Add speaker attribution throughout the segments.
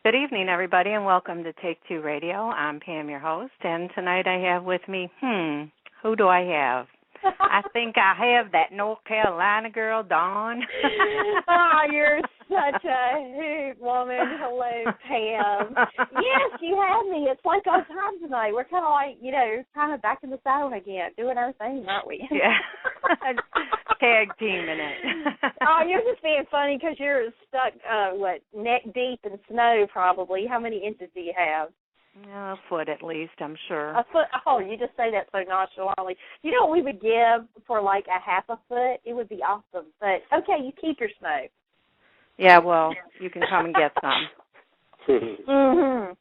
Speaker 1: Good evening, everybody, and welcome to Take Two Radio. I'm Pam, your host, and tonight I have with me, who do I have? I think I have that North Carolina girl, Dawn.
Speaker 2: Oh, you're such a hoot woman. Hello, Pam. Yes, you have me. It's like on time tonight. We're kind of like, kind of back in the saddle again, doing our thing, aren't we?
Speaker 1: Yeah. Tag teaming it.
Speaker 2: Oh, you're just being funny because you're stuck, neck deep in snow probably. How many inches do you have?
Speaker 1: A foot at least, I'm sure.
Speaker 2: A foot? Oh, you just say that so nonchalantly. You know what we would give for like a half a foot? It would be awesome. But, okay, you keep your snow.
Speaker 1: Yeah, well, you can come and get some.
Speaker 2: Mm-hmm.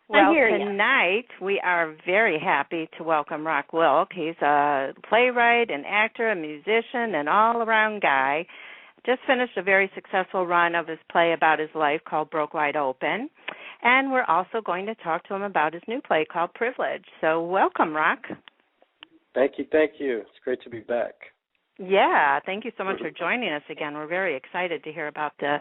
Speaker 1: Well, tonight we are very happy to welcome Rock WILK. He's a playwright, an actor, a musician, an all-around guy. Just finished a very successful run of his play about his life called Broke Wide Open. And we're also going to talk to him about his new play called Privilege. So welcome, Rock.
Speaker 3: Thank you. It's great to be back.
Speaker 1: Yeah, thank you so much for joining us again. We're very excited to hear about the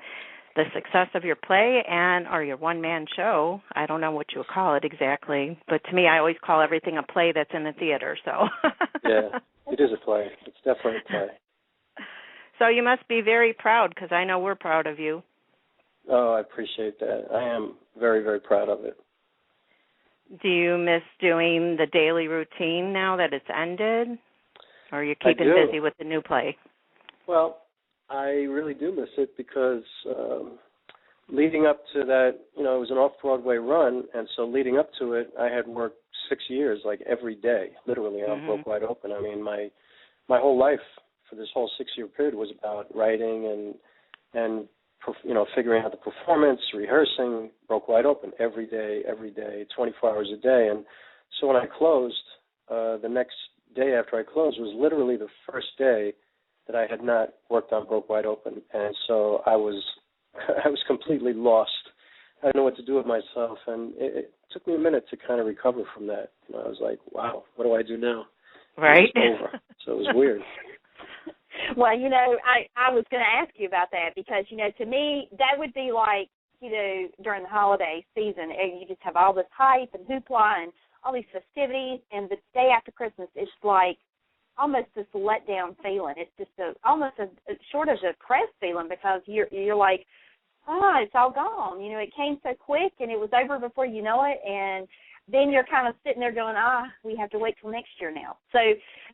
Speaker 1: success of your play or your one-man show. I don't know what you would call it exactly, but to me I always call everything a play that's in the theater. So
Speaker 3: Yeah, it is a play. It's definitely a play.
Speaker 1: So you must be very proud because I know we're proud of you.
Speaker 3: Oh, I appreciate that. I am very, very proud of it.
Speaker 1: Do you miss doing the daily routine now that it's ended? Or are you keeping busy with the new play?
Speaker 3: Well, I really do miss it because leading up to that, it was an Off Broadway run, and so leading up to it, I had worked 6 years, like every day, literally on Broke Wide Open. I mean, my whole life for this whole 6-year period was about writing and figuring out the performance, rehearsing, Broke Wide Open every day, 24 hours a day. And so when I closed, the next day after I closed was literally the first day that I had not worked on Broke Wide Open. And so I was completely lost. I didn't know what to do with myself. And it took me a minute to kind of recover from that. I was like, wow, what do I do now?
Speaker 1: Right.
Speaker 3: It was over. So it was weird.
Speaker 2: Well, I was going to ask you about that because, to me, that would be like, during the holiday season, and you just have all this hype and hoopla and all these festivities, and the day after Christmas, it's like almost this letdown feeling. It's just almost a short of a crest feeling because you're like, it's all gone. It came so quick, and it was over before you know it, and then you're kind of sitting there going, we have to wait till next year now. So,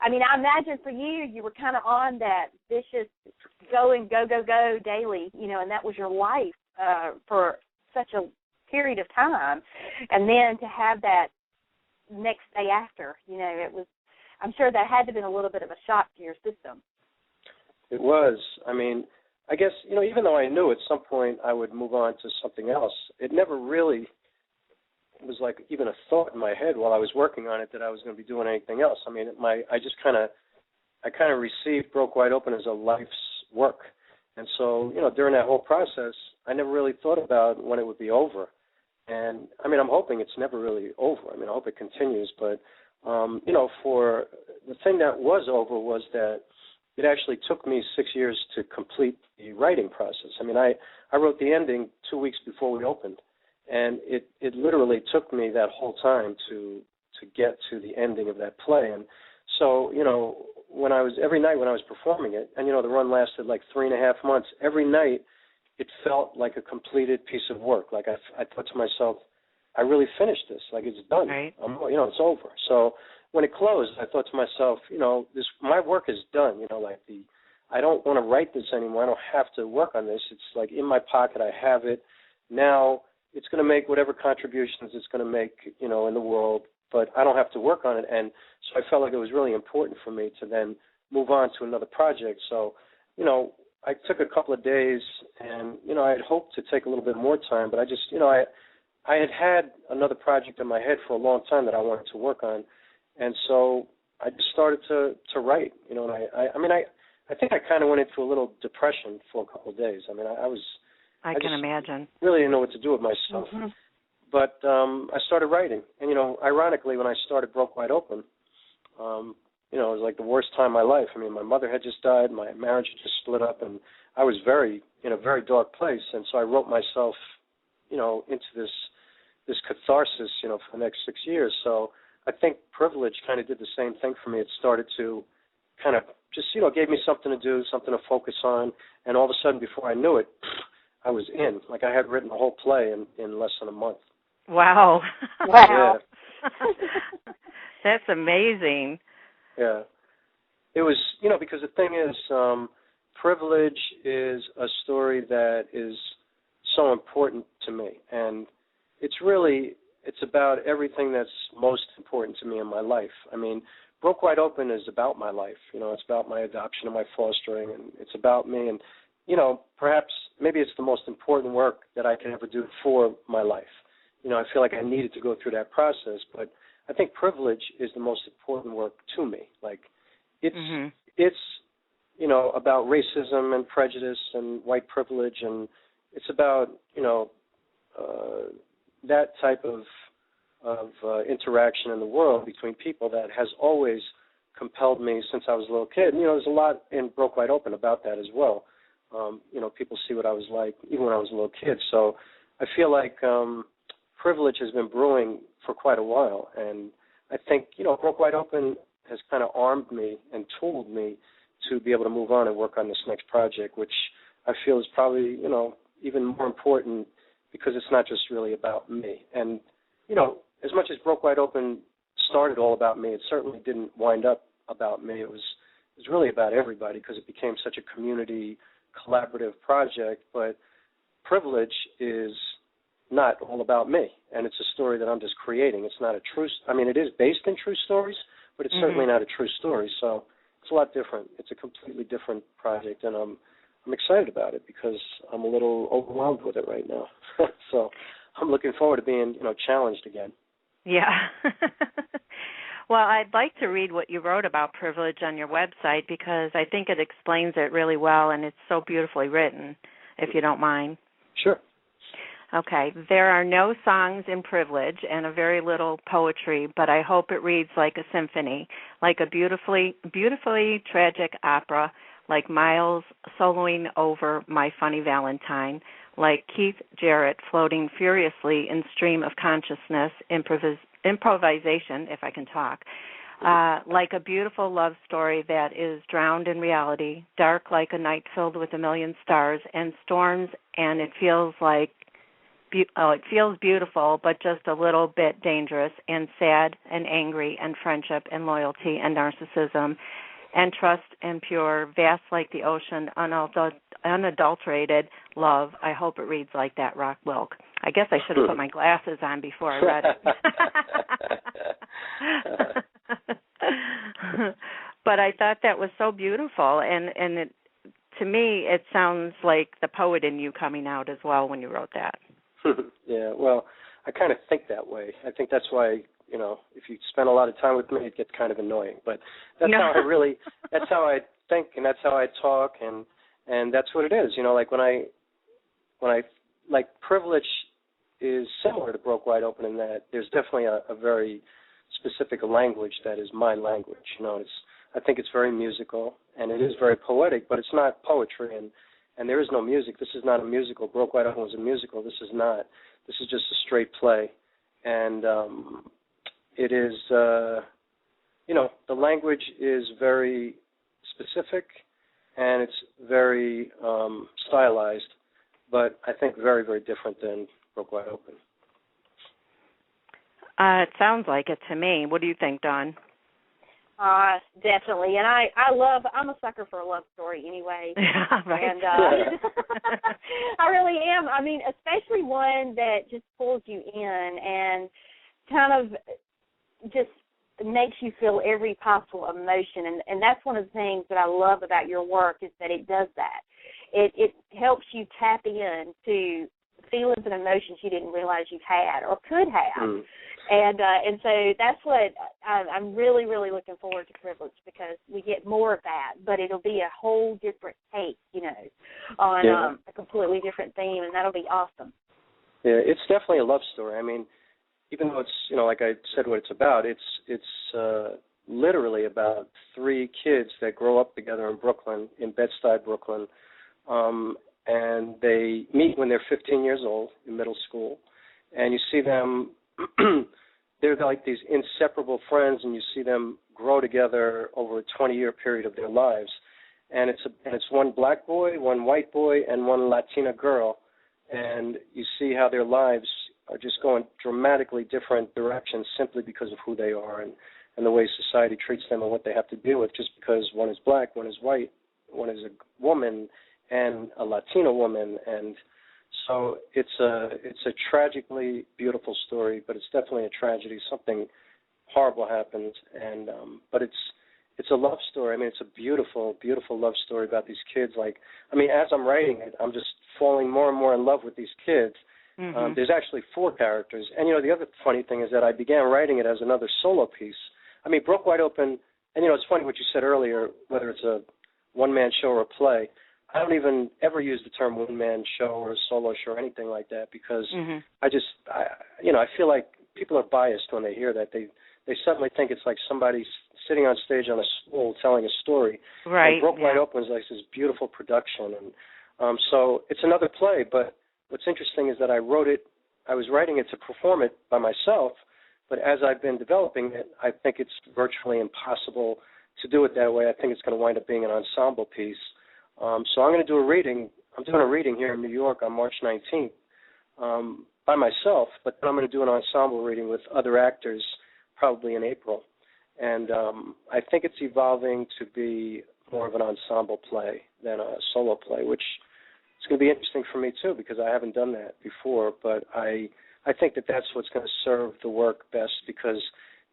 Speaker 2: I mean, I imagine for you were kind of on that vicious go daily, and that was your life for such a period of time. And then to have that next day after, it was, I'm sure that had to have been a little bit of a shock to your system.
Speaker 3: It was. I mean, I guess, even though I knew at some point I would move on to something else, it never really was like even a thought in my head while I was working on it that I was going to be doing anything else. I mean, I kind of received Broke Wide Open as a life's work. And so, during that whole process, I never really thought about when it would be over. And, I mean, I'm hoping it's never really over. I mean, I hope it continues. But, for the thing that was over was that it actually took me 6 years to complete the writing process. I mean, I wrote the ending 2 weeks before we opened. And it literally took me that whole time to get to the ending of that play. And so, every night when I was performing it, and, the run lasted like 3.5 months, every night it felt like a completed piece of work. Like I thought to myself, I really finished this. Like it's done.
Speaker 1: Right.
Speaker 3: It's over. So when it closed, I thought to myself, my work is done. I don't want to write this anymore. I don't have to work on this. It's like in my pocket. I have it. Now it's going to make whatever contributions it's going to make, in the world, but I don't have to work on it. And so I felt like it was really important for me to then move on to another project. So, I took a couple of days and, I had hoped to take a little bit more time, but I just, I had another project in my head for a long time that I wanted to work on. And so I just started to write, and I think I kind of went into a little depression for a couple of days. I mean, I
Speaker 1: can imagine.
Speaker 3: Really didn't know what to do with myself.
Speaker 2: Mm-hmm.
Speaker 3: But I started writing. And, ironically, when I started Broke Wide Open, it was like the worst time of my life. I mean, my mother had just died. My marriage had just split up. And I was in a very dark place. And so I wrote myself into this catharsis, for the next 6 years. So I think Privilege kind of did the same thing for me. It started to kind of just, gave me something to do, something to focus on, and all of a sudden, before I knew it, I was in. Like I had written a whole play in less than a month.
Speaker 1: Wow.
Speaker 2: Wow.
Speaker 3: Yeah.
Speaker 1: That's amazing.
Speaker 3: Yeah. It was, because the thing is, Privilege is a story that is so important to me, and it's about everything that's most important to me in my life. I mean, Broke Wide Open is about my life. It's about my adoption and my fostering, and it's about me. And, perhaps maybe it's the most important work that I can ever do for my life. I feel like I needed to go through that process, but I think Privilege is the most important work to me. Like, it's about racism and prejudice and white privilege, and it's about, that type of interaction in the world between people that has always compelled me since I was a little kid. There's a lot in Broke Wide Open about that as well. People see what I was like even when I was a little kid. So I feel like Privilege has been brewing for quite a while, and I think, Broke Wide Open has kind of armed me and tooled me to be able to move on and work on this next project, which I feel is probably, even more important because it's not just really about me. And, as much as Broke Wide Open started all about me, it certainly didn't wind up about me. It was really about everybody because it became such a community collaborative project. But Privilege is not all about me, and it's a story that I'm just creating. It's not a true – it is based in true stories, but it's certainly not a true story. So it's a lot different. It's a completely different project, and I'm excited about it because I'm a little overwhelmed with it right now. So I'm looking forward to being, challenged again.
Speaker 1: Yeah. Well, I'd like to read what you wrote about Privilege on your website because I think it explains it really well, and it's so beautifully written, if you don't mind.
Speaker 3: Sure.
Speaker 1: Okay. There are no songs in Privilege and a very little poetry, but I hope it reads like a symphony, like a beautifully tragic opera, like Miles soloing over My Funny Valentine, like Keith Jarrett floating furiously in stream of consciousness, improvisation, if I can talk, like a beautiful love story that is drowned in reality, dark like a night filled with a million stars and storms, and it feels beautiful, but just a little bit dangerous and sad and angry and friendship and loyalty and narcissism and trust and pure, vast like the ocean, unadulterated love. I hope it reads like that, Rock WILK. I guess I should have put my glasses on before I read it. But I thought that was so beautiful, and it, to me, it sounds like the poet in you coming out as well when you wrote that.
Speaker 3: Yeah, well, I kind of think that way. I think that's why, if you spend a lot of time with me, it gets kind of annoying. But that's how that's how I think, and that's how I talk, and that's what it is. Like when I Privilege is similar to Broke Wide Open in that there's definitely a very specific language that is my language. I think it's very musical, and it is very poetic, but it's not poetry, and there is no music. This is not a musical. Broke Wide Open was a musical. This is not. This is just a straight play. And it is, the language is very specific, and it's very stylized, but I think very, very different than Broke Wide Open.
Speaker 2: It
Speaker 1: sounds like it to me. What do you think, Dawn?
Speaker 2: Definitely, and I'm a sucker for a love story anyway.
Speaker 1: Right.
Speaker 2: And I really am. Especially one that just pulls you in and kind of just makes you feel every possible emotion, and that's one of the things that I love about your work is that it does that. It helps you tap in to feelings and emotions you didn't realize you had or could have. And so that's what I'm really, really looking forward to Privilege because we get more of that, but it'll be a whole different take, on a completely different theme, and that'll be awesome.
Speaker 3: Yeah, it's definitely a love story. Even though it's, like I said what it's about, it's literally about three kids that grow up together in Brooklyn, in Bed-Stuy, Brooklyn, and they meet when they're 15 years old in middle school, and you see them, they're like these inseparable friends, and you see them grow together over a 20-year period of their lives. And it's one black boy, one white boy, and one Latina girl, and you see how their lives are just going dramatically different directions simply because of who they are and the way society treats them and what they have to deal with, just because one is black, one is white, one is a woman and a Latina woman. And so it's a tragically beautiful story, but it's definitely a tragedy. Something horrible happened, and but it's a love story. I mean, it's a beautiful, beautiful love story about these kids. Like, I mean, as I'm writing it, I'm just falling more and more in love with these kids. Mm-hmm. There's actually 4 characters. And, you know, the other funny thing is that I began writing it as another solo piece. I mean, Broke Wide Open, and, you know, it's funny what you said earlier, whether it's a one-man show or a play. I don't even ever use the term one-man show or a solo show or anything like that because I feel like people are biased when they hear that. They suddenly think it's like somebody sitting on stage on a stool telling a story.
Speaker 1: Right.
Speaker 3: And Broke Wide Open is like this beautiful production. And so it's another play, but what's interesting is that I was writing it to perform it by myself, but as I've been developing it, I think it's virtually impossible to do it that way. I think it's going to wind up being an ensemble piece. So I'm going to do a reading. I'm doing a reading here in New York on March 19th by myself, but then I'm going to do an ensemble reading with other actors probably in April. And I think it's evolving to be more of an ensemble play than a solo play, which is going to be interesting for me too because I haven't done that before. But I think that that's what's going to serve the work best because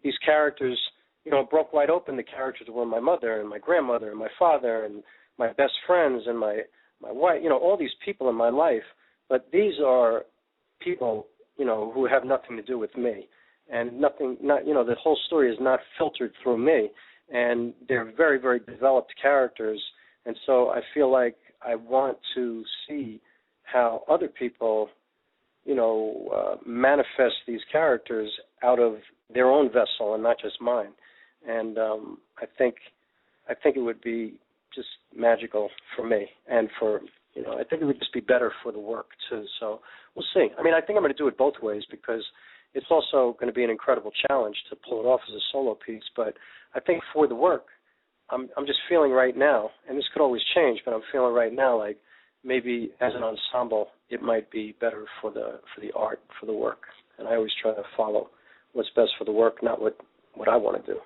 Speaker 3: these characters, you know, Broke Wide Open, the characters were my mother and my grandmother and my father and my best friends and my wife, you know, all these people in my life. But these are people, you know, who have nothing to do with me. And the whole story is not filtered through me. And they're very, very developed characters. And so I feel like I want to see how other people, you know, manifest these characters out of their own vessel and not just mine. And I think it would be just magical for me and for, you know, I think it would just be better for the work too. So we'll see. I mean, I think I'm going to do it both ways because it's also going to be an incredible challenge to pull it off as a solo piece. But I think for the work, I'm just feeling right now, and this could always change, but I'm feeling right now like maybe as an ensemble it might be better for the art, for the work. And I always try to follow what's best for the work, not what I want to do.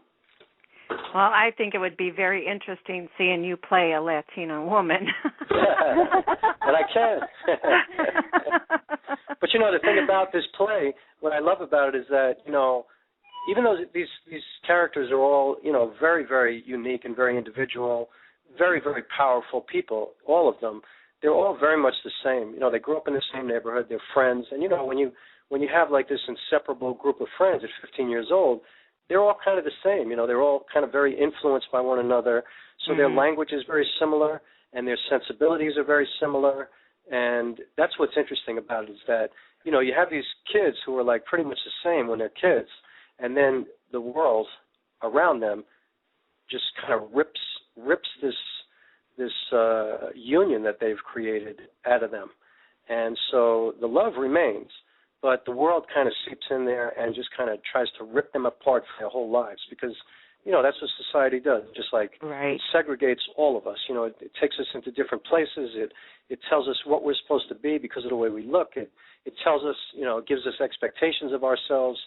Speaker 1: Well, I think it would be very interesting seeing you play a Latina woman.
Speaker 3: But I can. But, you know, the thing about this play, what I love about it is that, you know, even though these characters are all, you know, very, very unique and very individual, very, very powerful people, all of them, they're all very much the same. You know, they grew up in the same neighborhood, they're friends. And, you know, when you have like this inseparable group of friends at 15 years old, they're all kind of the same. You know, they're all kind of very influenced by one another. So their language is very similar and their sensibilities are very similar. And that's what's interesting about it is that, you know, you have these kids who are like pretty much the same when they're kids, and then the world around them just kind of rips this union that they've created out of them. And so the love remains, but the world kind of seeps in there and just kind of tries to rip them apart for their whole lives because, you know, that's what society does. Just like it segregates all of us. You know, it takes us into different places. It tells us what we're supposed to be because of the way we look. It tells us, you know, it gives us expectations of ourselves.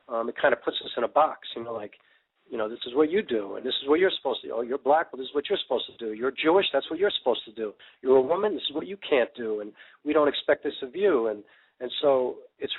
Speaker 3: It kind of puts us in a box, you know, like, you know, this is what you do, and this is what you're supposed to do. Oh, you're black, well, this is what you're supposed to do. You're Jewish, that's what you're supposed to do. You're a woman, this is what you can't do, and we don't expect this of you. And so it's